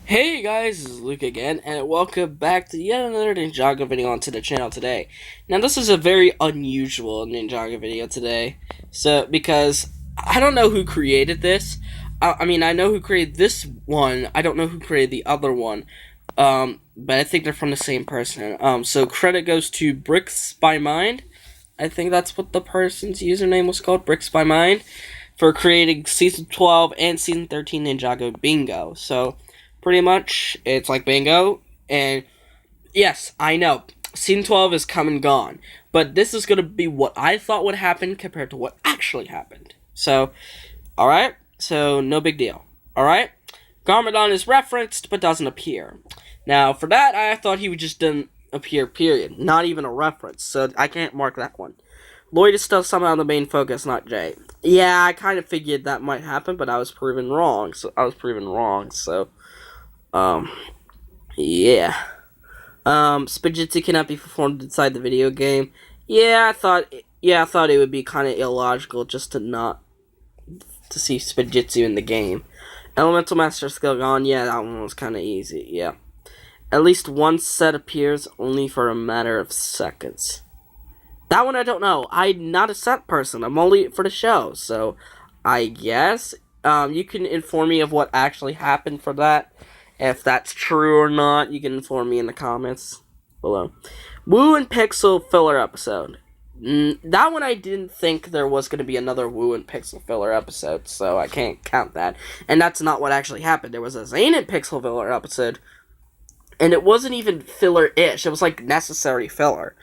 Hey guys, this is Luke again, and welcome back to yet another Ninjago video onto the channel today. Now, this is a very unusual Ninjago video today, because I don't know who created this. I know who created this one. I don't know who created the other one, but I think they're from the same person. So credit goes to Bricks by Mind. I think that's what the person's username was called, Bricks by Mind, for creating Season 12 and Season 13 Ninjago Bingo. So, pretty much, it's like Bingo, and yes, I know, Season 12 is come and gone, but this is going to be what I thought would happen compared to what actually happened. So, alright, so no big deal. Alright, Garmadon is referenced, but doesn't appear. Now, for that, I thought he would just didn't appear, period. Not even a reference, so I can't mark that one. Lloyd is still somehow the main focus, not Jay. Yeah, I kind of figured that might happen, but I was proven wrong, so, yeah. Spaghetti cannot be performed inside the video game. I thought it would be kind of illogical just to see Spaghetti in the game. Elemental Master skill gone. Yeah, that one was kind of easy. Yeah. At least one set appears only for a matter of seconds. That one I don't know. I'm not a set person. I'm only for the show. So, I guess you can inform me of what actually happened for that. If that's true or not, you can inform me in the comments below. Woo and Pixel filler episode. That one I didn't think there was going to be another Woo and Pixel filler episode, so I can't count that. And that's not what actually happened. There was a Zane and Pixel filler episode, and it wasn't even filler-ish. It was like necessary filler.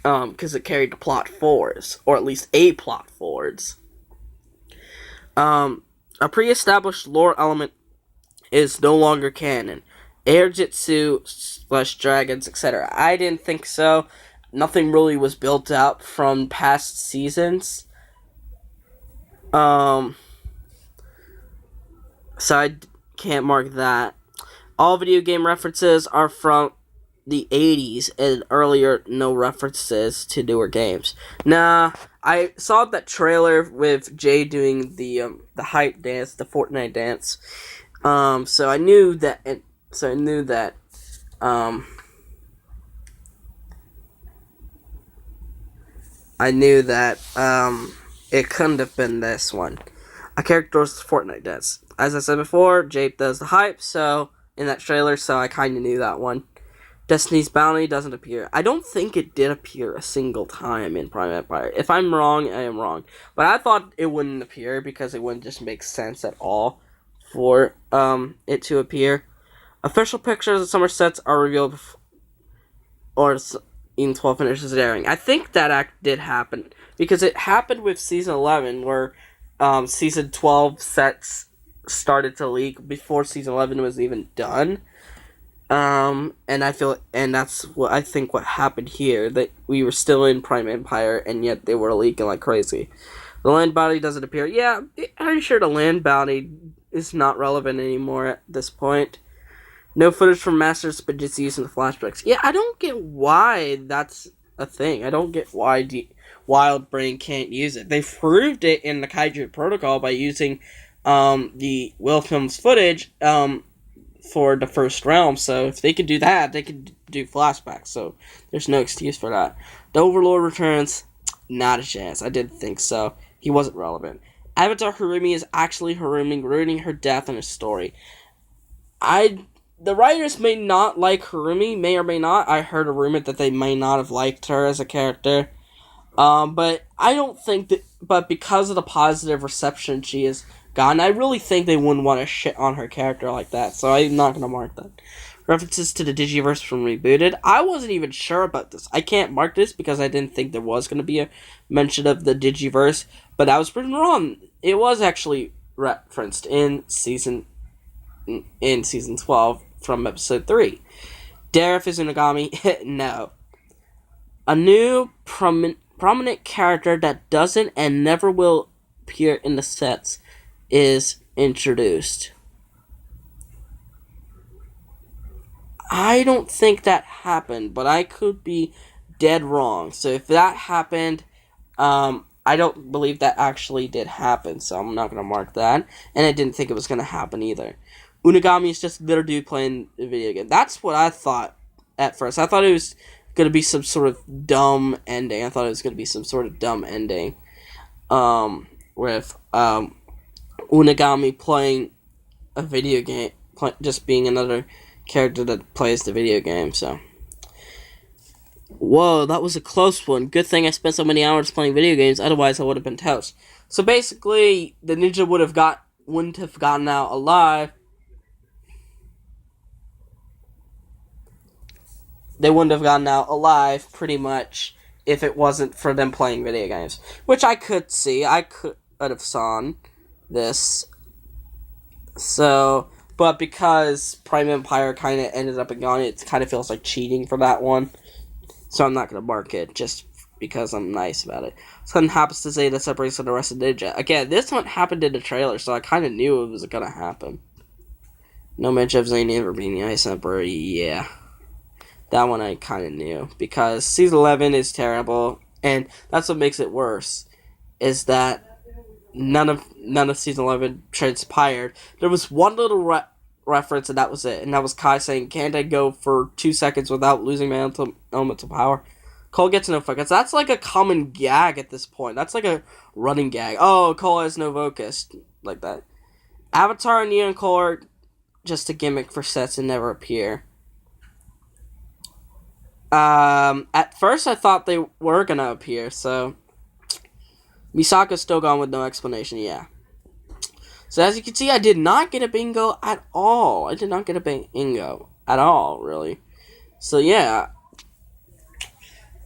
Because it carried the plot forwards, or at least a plot forwards. A pre-established lore element is no longer canon. Air Jitsu / dragons, etc. I didn't think so. Nothing really was built up from past seasons. So I can't mark that. All video game references are from the 80s and earlier, no references to newer games. Nah, I saw that trailer with Jay doing the hype dance, the Fortnite dance. So I knew that it couldn't have been this one. A character does the Fortnite dance. As I said before, Jay does the hype, so in that trailer, so I kind of knew that one. Destiny's Bounty doesn't appear. I don't think it did appear a single time in Prime Empire. If I'm wrong, I am wrong. But I thought it wouldn't appear because it wouldn't just make sense at all for it to appear. Official pictures of summer sets are revealed or Season 12 finishes airing. I think that act did happen because it happened with Season 11 where Season 12 sets started to leak before Season 11 was even done. And that's what I think what happened here, that we were still in Prime Empire, and yet they were leaking like crazy. The land bounty doesn't appear. Yeah, I'm pretty sure the land bounty is not relevant anymore at this point. No footage from Master Spaghetti using the flashbacks. Yeah, I don't get why that's a thing. I don't get why Wild Brain can't use it. They proved it in the Kaiju Protocol by using the Will Films footage for the first realm, so if they could do that, they could do flashbacks, so there's no excuse for that. The Overlord returns, not a chance. I didn't think so. He wasn't relevant. Avatar Harumi is actually Harumi, ruining her death in her story. The writers may not like Harumi, may or may not. I heard a rumor that they may not have liked her as a character. But I don't think that, but because of the positive reception she has gotten, I really think they wouldn't want to shit on her character like that, so I'm not going to mark that. References to the Digiverse from Rebooted. I wasn't even sure about this. I can't mark this because I didn't think there was going to be a mention of the Digiverse, but I was proven wrong. It was actually referenced in Season 12 from Episode 3. Dareth is Unagami. No. A new prominent character that doesn't and never will appear in the sets is introduced. I don't think that happened, but I could be dead wrong. So if that happened, I don't believe that actually did happen, so I'm not going to mark that. And I didn't think it was going to happen either. Unagami is just their dude playing a video game. That's what I thought at first. I thought it was gonna be some sort of dumb ending. I thought it was gonna be some sort of dumb ending, with Unagami playing a video game, just being another character that plays the video game. So, whoa, that was a close one. Good thing I spent so many hours playing video games. Otherwise, I would have been toast. So basically, the ninja wouldn't have gotten out alive. They wouldn't have gotten out alive, pretty much, if it wasn't for them playing video games. Which I could see. I could have saw this. So, but because Prime Empire kind of ended up gone, it kind of feels like cheating for that one. So I'm not going to mark it, just because I'm nice about it. Something happens to say that separates from the rest of Ninja. Again, this one happened in the trailer, so I kind of knew it was going to happen. No mention of Zane ever being the Ice Emperor, yeah. That one I kind of knew, because Season 11 is terrible, and that's what makes it worse, is that none of Season 11 transpired. There was one little reference, and that was it, and that was Kai saying, "Can't I go for 2 seconds without losing my elemental power?" Cole gets no focus. That's like a common gag at this point. That's like a running gag. Oh, Cole has no focus, like that. Avatar and Neo and Cole are just a gimmick for sets and never appear. At first I thought they were gonna appear, so Misaka's still gone with no explanation, yeah. So as you can see, I did not get a bingo at all. I did not get a bingo at all, really. So yeah,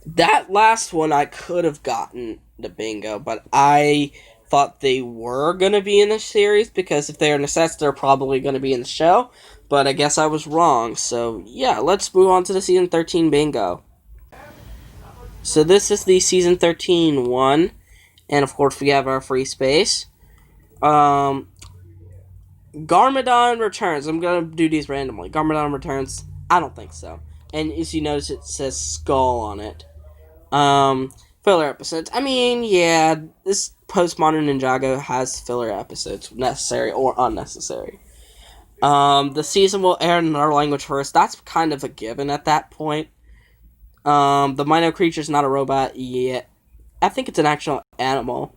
that last one I could have gotten the bingo, but I thought they were gonna be in the series, because if they're in the sets, they're probably gonna be in the show. But I guess I was wrong. So yeah, let's move on to the Season 13 bingo. So this is the Season 13 one. And of course we have our free space. Garmadon returns. I'm going to do these randomly. Garmadon returns. I don't think so. And as you notice, it says skull on it. Filler episodes. I mean, yeah, this postmodern Ninjago has filler episodes, necessary or unnecessary. The season will air in our language first. That's kind of a given at that point. The Mino creature's not a robot yet. I think it's an actual animal.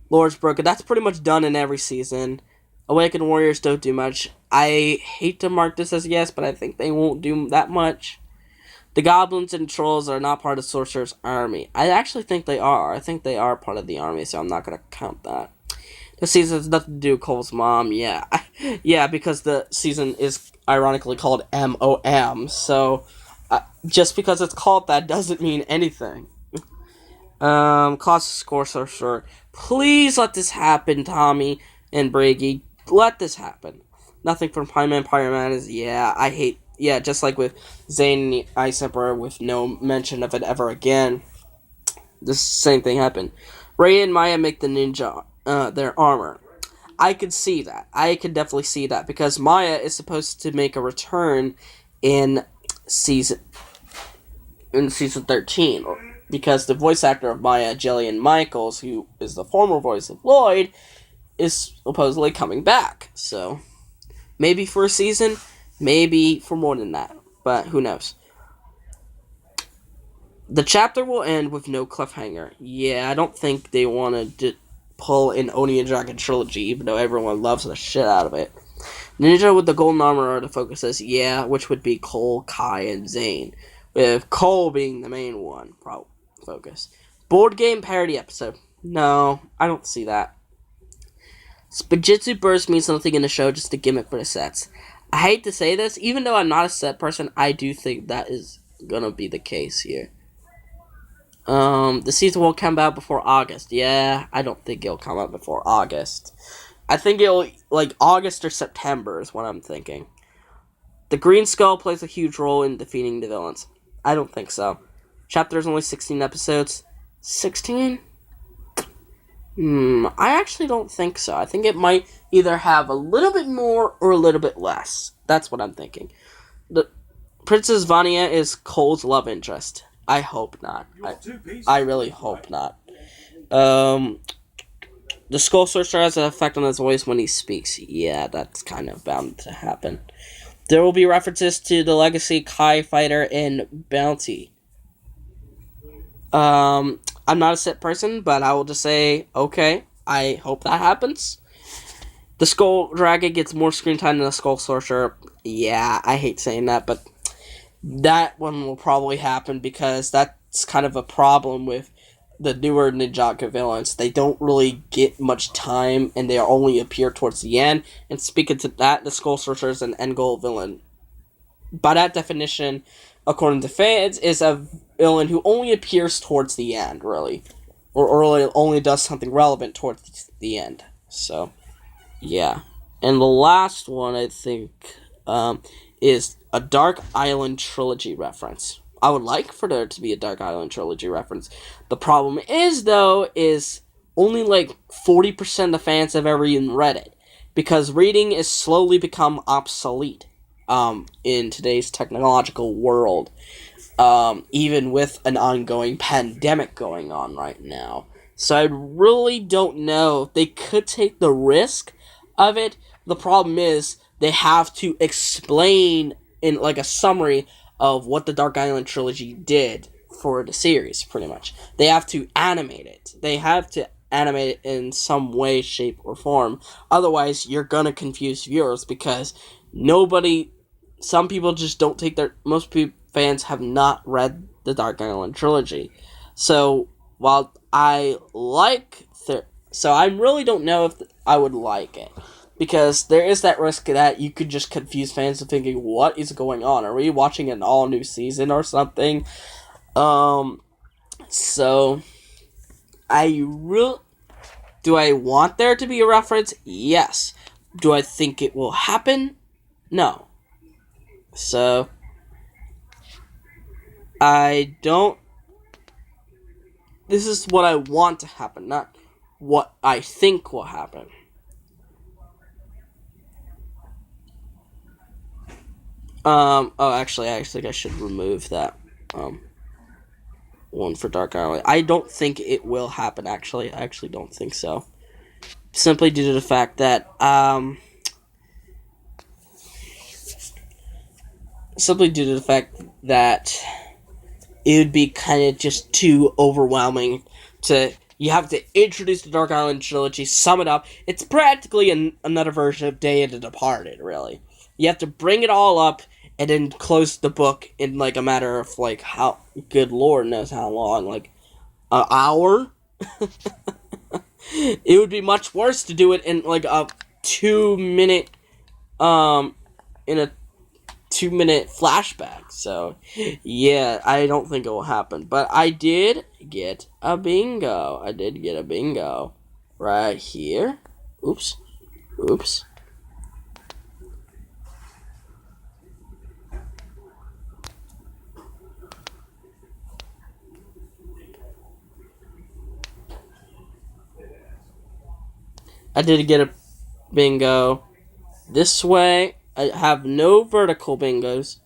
Lore's broken. That's pretty much done in every season. Awakened Warriors don't do much. I hate to mark this as yes, but I think they won't do that much. The goblins and trolls are not part of Sorcerer's army. I actually think they are. I think they are part of the army, so I'm not going to count that. The season has nothing to do with Cole's mom, yeah. Yeah, because the season is ironically called MOM, so just because it's called that doesn't mean anything. Cost score sorcerer. Please let this happen, Tommy and Brady. Let this happen. Nothing from Prime Empire Man is, yeah, just like with Zane and the Ice Emperor, with no mention of it ever again. The same thing happened. Ray and Maya make the ninja their armor. I could see that. I could definitely see that, because Maya is supposed to make a return in season 13, because the voice actor of Maya, Jillian Michaels, who is the former voice of Lloyd, is supposedly coming back. So maybe for a season, maybe for more than that, but who knows. The chapter will end with no cliffhanger. Yeah, I don't think they want to pull an Oni and Dragon trilogy, even though everyone loves the shit out of it. Ninja with the golden armor are the focuses, yeah, which would be Cole, Kai, and Zane, with Cole being the main one, focus. Board game parody episode. No, I don't see that. Spaghetti Burst means something in the show, just a gimmick for the sets. I hate to say this, even though I'm not a set person, I do think that is gonna be the case here. The season won't come out before August. Yeah, I don't think it'll come out before August. I think it'll, like, August or September is what I'm thinking. The Green Skull plays a huge role in defeating the villains. I don't think so. Chapter's only 16 episodes. 16? I actually don't think so. I think it might either have a little bit more or a little bit less. That's what I'm thinking. The Princess Vania is Cole's love interest. I hope not. I really hope not. The The Skull Sorcerer has an effect on his voice when he speaks. Yeah, that's kind of bound to happen. There will be references to the Legacy Kai Fighter and Bounty. I'm not a Sith person, but I will just say, okay, I hope that happens. The Skull Dragon gets more screen time than the Skull Sorcerer. Yeah, I hate saying that, but that one will probably happen because that's kind of a problem with the newer Ninjago villains. They don't really get much time, and they only appear towards the end. And speaking to that, the Skull Sorcerer is an end goal villain. By that definition, according to fans, is a villain who only appears towards the end, really. Or only does something relevant towards the end. So, yeah. And the last one, I think, is a Dark Island Trilogy reference. I would like for there to be a Dark Island Trilogy reference. The problem is, though, is only like 40% of the fans have ever even read it. Because reading is slowly become obsolete in today's technological world. Even with an ongoing pandemic going on right now. So I really don't know. They could take the risk of it. The problem is they have to explain in like a summary of what the Dark Island Trilogy did for the series, pretty much. They have to animate it. They have to animate it in some way, shape, or form. Otherwise, you're gonna confuse viewers because some people just don't take fans have not read the Dark Island Trilogy. So, while I really don't know if I would like it. Because there is that risk that you could just confuse fans into thinking, what is going on? Are we watching an all-new season or something? So, do I want there to be a reference? Yes. Do I think it will happen? No. So, this is what I want to happen, not what I think will happen. Actually, I think I should remove that, one for Dark Island. I don't think it will happen, actually. I actually don't think so. Simply due to the fact that, it would be kind of just too overwhelming you have to introduce the Dark Island Trilogy, sum it up. It's practically another version of Day of the Departed, really. You have to bring it all up and then close the book in like a matter of like how good Lord knows how long, like an hour. It would be much worse to do it in like a 2-minute in a 2-minute flashback. So yeah, I don't think it will happen. But I did get a bingo. Right here. Oops. I did get a bingo this way. I have no vertical bingos,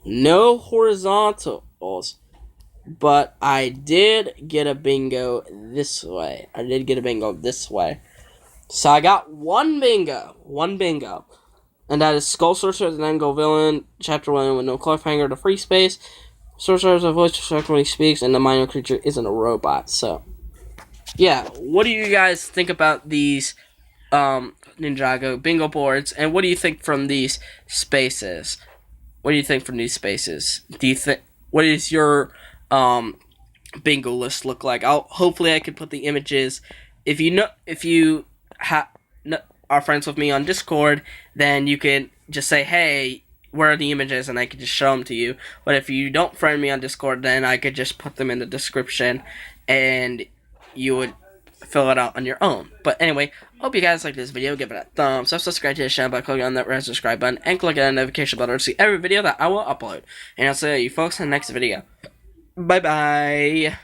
no horizontals, but I did get a bingo this way. So I got one bingo. And that is Skull Sorcerer, the Ninjago villain, Chapter 1 with no cliffhanger to free space. Sorcerer has a voice when he speaks, and the minor creature isn't a robot, so... Yeah, what do you guys think about these Ninjago bingo boards, and what do you think from these spaces? What do you think what is your bingo list look like? Hopefully I can put the images. If you are friends with me on Discord, then you can just say, hey, where are the images, and I can just show them to you. But if you don't friend me on Discord, then I could just put them in the description, and you would fill it out on your own. But anyway, hope you guys like this video. Give it a thumbs up, subscribe to the channel by clicking on that red subscribe button, and click on the notification button to see every video that I will upload. And I'll see you folks in the next video. Bye bye.